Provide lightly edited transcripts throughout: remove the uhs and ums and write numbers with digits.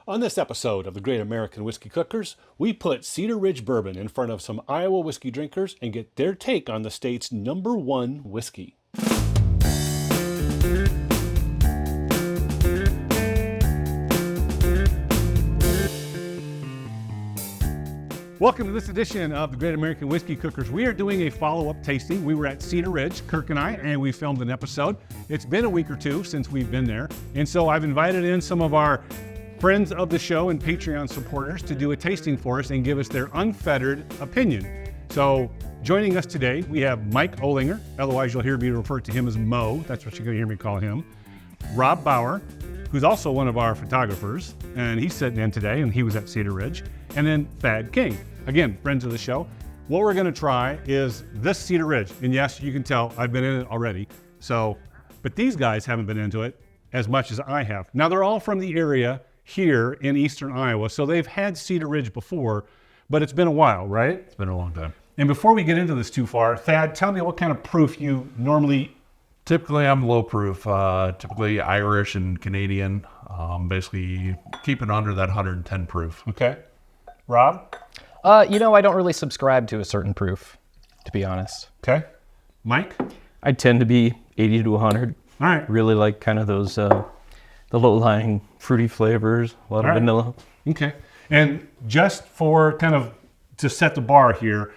On this episode of the Great American Whiskey Cookers, we put Cedar Ridge Bourbon in front of some Iowa whiskey drinkers and get their take on the state's #1 whiskey. Welcome to this edition of the Great American Whiskey Cookers. We are doing a follow-up tasting. We were at Cedar Ridge, Kirk and I, and we filmed an episode. It's been a week or two since we've been there, and so I've invited in some of our friends of the show and Patreon supporters to do a tasting for us and give us their unfettered opinion. So joining us today, we have Mike Olinger, otherwise you'll hear me refer to him as Mo. That's what you're going to hear me call him. Rob Bauer, who's also one of our photographers, and he's sitting in today, and he was at Cedar Ridge. And then Thad King, again, friends of the show. What we're going to try is this Cedar Ridge, and yes, you can tell I've been in it already. So, but these guys haven't been into it as much as I have. Now they're all from the area here in eastern Iowa, so they've had Cedar Ridge before, but it's been a while, right? It's been a long time. And before we get into this too far, Thad, tell me what kind of proof you normally... Typically, I'm low proof, typically Irish and Canadian, basically keep it under that 110 proof. Okay. Rob? I don't really subscribe to a certain proof, to be honest. Okay. Mike? I tend to be 80 to 100. All right. Really like kind of those, the low-lying fruity flavors, a lot of vanilla. Okay. And just for kind of to set the bar here,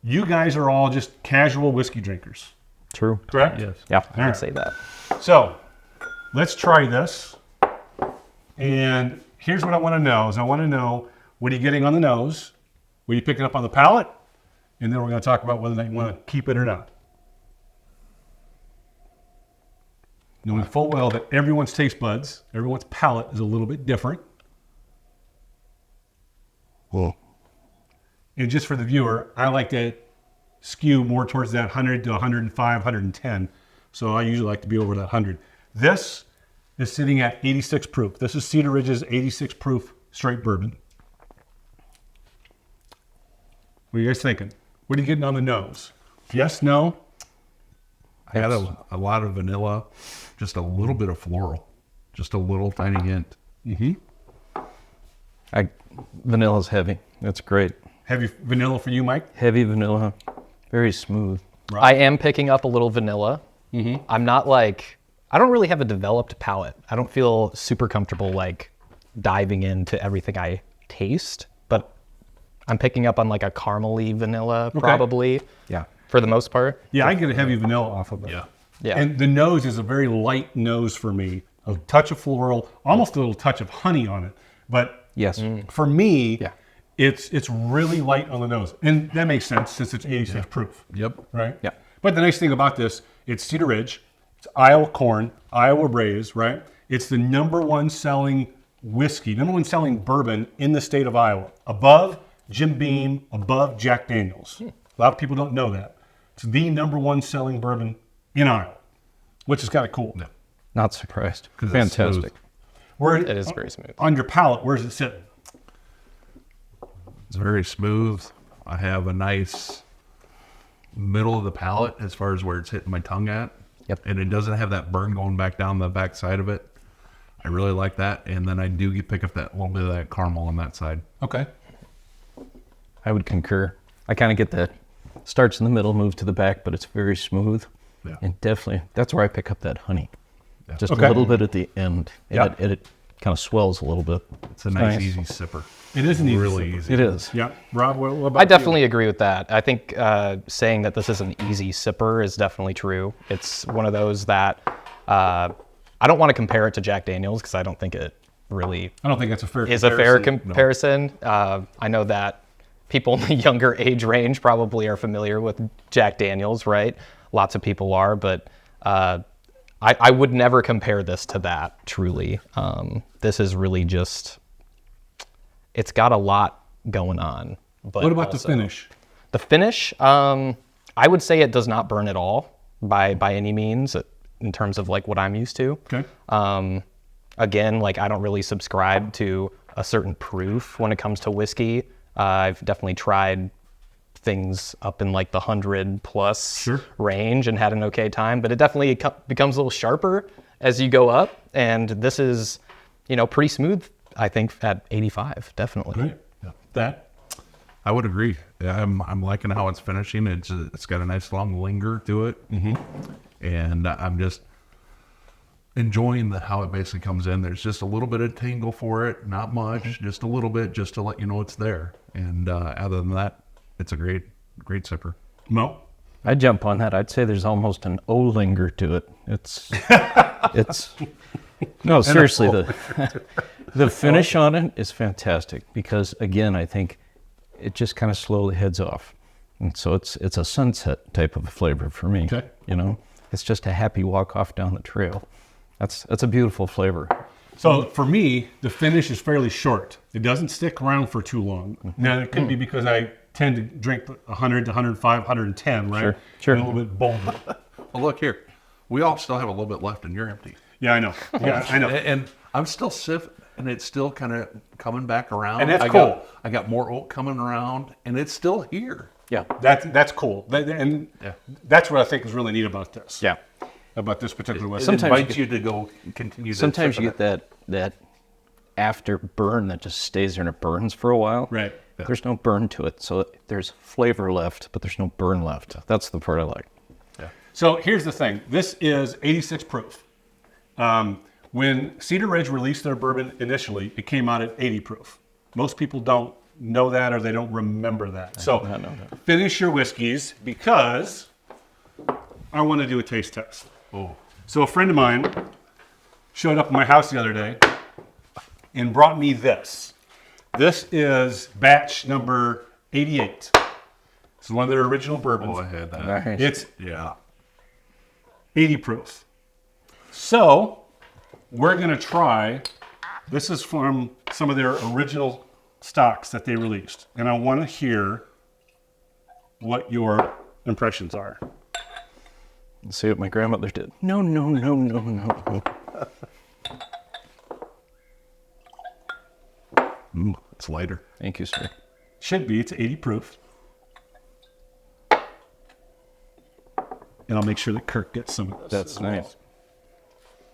you guys are all just casual whiskey drinkers. True. Correct? Yes. Yeah, I can say that. So let's try this. And here's what I want to know is I want to know, what are you getting on the nose? What are you picking up on the palate? And then we're going to talk about whether or not you want to keep it or not. Knowing full well that everyone's taste buds, everyone's palate is a little bit different. Well, And just for the viewer, I like to skew more towards that 100 to 105, 110. So I usually like to be over that 100. This is sitting at 86 proof. This is Cedar Ridge's 86 proof straight bourbon. What are you guys thinking? What are you getting on the nose? Yes, no? I had a lot of vanilla, just a little bit of floral, just a little tiny hint. Vanilla's heavy. That's great. Heavy vanilla for you, Mike? Heavy vanilla, very smooth. I am picking up a little vanilla. I'm not I don't really have a developed palate. I don't feel super comfortable diving into everything I taste, but I'm picking up on a caramely vanilla probably. Yeah. For the most part. Yeah, I get a heavy vanilla off of it. Yeah. And the nose is a very light nose for me. A touch of floral, almost a little touch of honey on it. But Yes. for me, Yeah. it's really light on the nose. And that makes sense since it's 86 proof. Yep. Right? Yeah. But the nice thing about this, it's Cedar Ridge, it's Iowa corn, Iowa raised, right? It's the #1 selling whiskey, #1 selling bourbon in the state of Iowa. Above Jim Beam, above Jack Daniels. A lot of people don't know that. It's the #1 selling bourbon in Iowa, which is kind of cool. Not surprised. 'Cause it's Fantastic. It is very smooth. On your palate, where's it sitting? It's very smooth. I have a nice middle of the palate as far as where it's hitting my tongue at. Yep. And it doesn't have that burn going back down the back side of it. I really like that. And then I do pick up that little bit of that caramel on that side. Okay. I would concur. I kind of get that. Starts in the middle, moves to the back, but it's very smooth. Yeah. And definitely, that's where I pick up that honey. Yeah. Just Okay. a little bit at the end. Yeah. And it kind of swells a little bit. It's a nice, Nice. easy sipper. It is an easy Really sipper. easy. It is. Yeah. Rob, what about I you? definitely agree with that. I think saying that this is an easy sipper is definitely true. It's one of those that I don't want to compare it to Jack Daniels because I don't think it really I don't think that's a fair is a fair comparison. comparison. I know that people in the younger age range probably are familiar with Jack Daniels, right? Lots of people are, but I would never compare this to that, truly. This is really just, it's got a lot going on. But What about the also- finish? The finish, I would say it does not burn at all by any means in terms of what I'm used to. Okay. Again, I don't really subscribe to a certain proof when it comes to whiskey. I've definitely tried things up in like the 100 plus range and had an okay time, but it definitely becomes a little sharper as you go up. And this is, you know, pretty smooth I think at 85, definitely. Great. Yeah. That. I would agree. Yeah, I'm liking how it's finishing. It's got a nice long linger to it, and I'm just enjoying how it basically comes in. There's just a little bit of tingle for it, not much, just a little bit, just to let you know it's there. And other than that, it's a great sipper. Mo? I'd jump on that. I'd say there's almost an O-linger to it. It's no, seriously, the finish on it is fantastic because, again, I think it just kind of slowly heads off. And so it's a sunset type of a flavor for me. Okay. You know, it's just a happy walk off down the trail. That's a beautiful flavor. So for me, the finish is fairly short. It doesn't stick around for too long. Now, it could be because I tend to drink 100 to 105, 110, right? Sure. And a little bit bold. Well, look here. We all still have a little bit left, and you're empty. Yeah, I know. Yeah, I know. And I'm still sipping, and it's still kind of coming back around. And that's cool. I got more oak coming around, and it's still here. Yeah. That's cool. And that's what I think is really neat about this. Yeah. About this particular whiskey. Sometimes Sometimes invites you to go continue. Sometimes you sipping get that after burn that just stays there and it burns for a while. Right. Yeah. There's no burn to it. So there's flavor left, but there's no burn left. That's the part I like. So here's the thing. This is 86 proof. When Cedar Ridge released their bourbon initially, it came out at 80 proof. Most people don't know that or they don't remember that. So finish your whiskeys because I want to do a taste test. Oh. So a friend of mine showed up at my house the other day and brought me this. This is batch number 88. This is one of their original bourbons. Oh, I had that. Nice. It's Yeah. 80 proof. So we're going to try, this is from some of their original stocks that they released. And I want to hear what your impressions are. Let's see what my grandmother did. No. It's lighter. Thank you, sir. Should be, it's 80 proof. And I'll make sure that Kirk gets some of this. That's nice.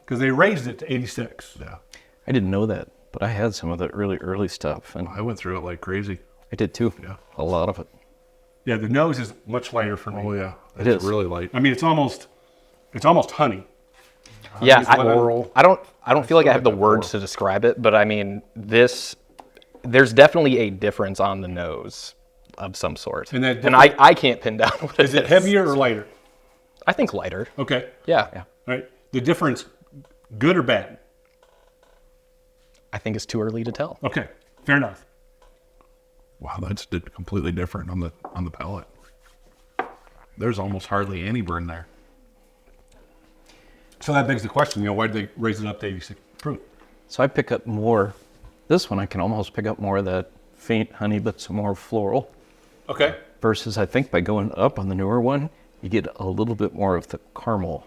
Because they raised it to 86. Yeah. I didn't know that, but I had some of the really early stuff, and I went through it like crazy. I did too. Yeah. A lot of it. Yeah, the nose is much lighter for me. Oh yeah. It It's is. really light. I mean, it's almost honey. Yeah, floral. I don't feel like I have the words to describe it, but I mean, there's definitely a difference on the nose of some sort. And that and I can't pin down what it is. Is it heavier or lighter? I think lighter. Okay. Yeah. All right. The difference, good or bad? I think it's too early to tell. Okay. Fair enough. Wow, that's completely different on the palate. There's almost hardly any burn there. So that begs the question, why did they raise it up to 86 proof? So I pick up more. This one I can almost pick up more of that faint honey, but some more floral. Okay. Versus I think by going up on the newer one, you get a little bit more of the caramel.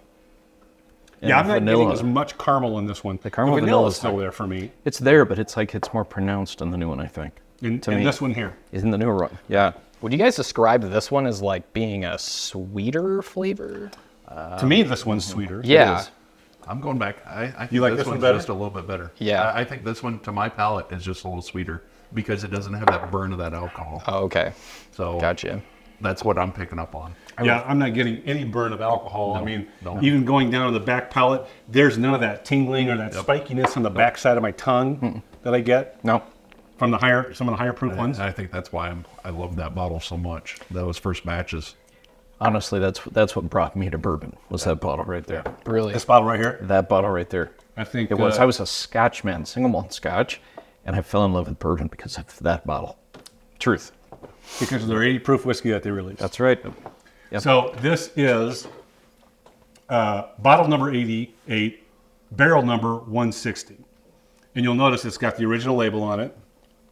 And Yeah, I'm not vanilla. getting as much caramel in this one. The caramel vanilla vanilla is is still fine. there for me. It's there, but it's like it's more pronounced on the new one, I think. In To me. this one here. Is in the newer one. Yeah. Would you guys describe this one as like being a sweeter flavor? To me, this one's sweeter. Yeah. is. I'm going back. I think You like this this one one's better? just a little bit better. Yeah. I think this one, to my palate, is just a little sweeter because it doesn't have that burn of that alcohol. Oh, okay. So Gotcha. that's what I'm picking up on. Yeah, I'm not getting any burn of alcohol. I No, mean, no. even going down to the back palate, there's none of that tingling or that spikiness on the back side of my tongue that I get No. from some of the higher proof ones. I think that's why I love that bottle so much. Those first batches. Honestly, that's what brought me to bourbon, was that bottle right there. Really? This bottle right here, That bottle right there. I think It was. I was a Scotch man, single malt Scotch, and I fell in love with bourbon because of that bottle. Truth. because of their 80 proof whiskey that they released. That's right. Yep. So this is bottle number 88, barrel number 160. And you'll notice it's got the original label on it,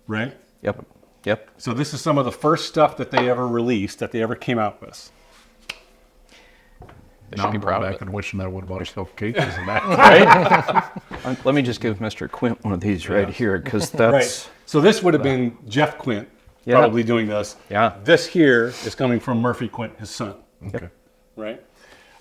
right? Yep. Yep. So this is some of the first stuff that they ever released, that they ever came out with. They Now should be I'm proud going of back it. and wishing I would have bought myself cases of that. Let me just give Mr. Quint one of these right here, because that's Right. So this would have been Jeff Quint Yeah. probably doing this. Yeah. This here is coming from Murphy Quint, his son. Okay. Right?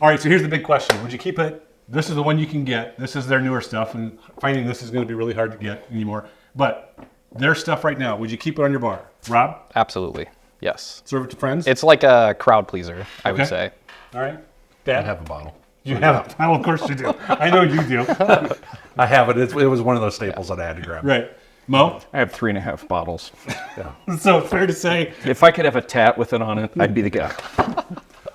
All right, so here's the big question. Would you keep it This is the one you can get. This is their newer stuff, and finding this is going to be really hard to get anymore. But their stuff right now, would you keep it on your bar? Rob? Absolutely. Yes. Serve it to friends? It's like a crowd pleaser, I would Okay. say. All right. I Dad? have a bottle. You have it. Oh, of course you do. I know you do. I have it. It was one of those staples that I had to grab. Right. Mo? I have 3.5 bottles. So it's fair to say, If I could have a tat with it on it, I'd be the guy.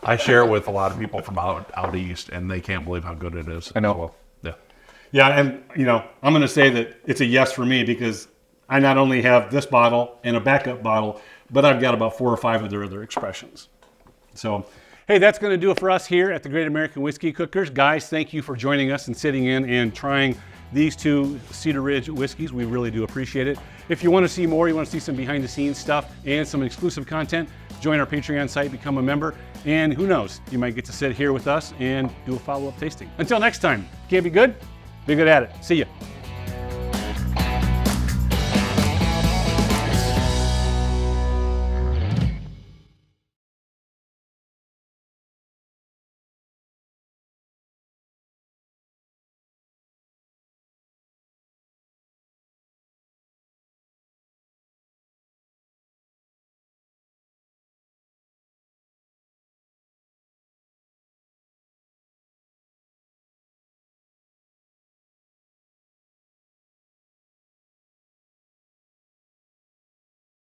I share it with a lot of people from out east, and they can't believe how good it is. I know. Well, yeah. yeah, and I'm going to say that it's a yes for me because I not only have this bottle and a backup bottle, but I've got about 4 or 5 of their other expressions. So, hey, that's going to do it for us here at the Great American Whiskey Cookers. Guys, thank you for joining us and sitting in and trying these 2 Cedar Ridge whiskeys. We really do appreciate it. If you want to see more, you want to see some behind the scenes stuff and some exclusive content, join our Patreon site, become a member, and who knows, you might get to sit here with us and do a follow-up tasting. Until next time, can't be good? Be good at it. See ya.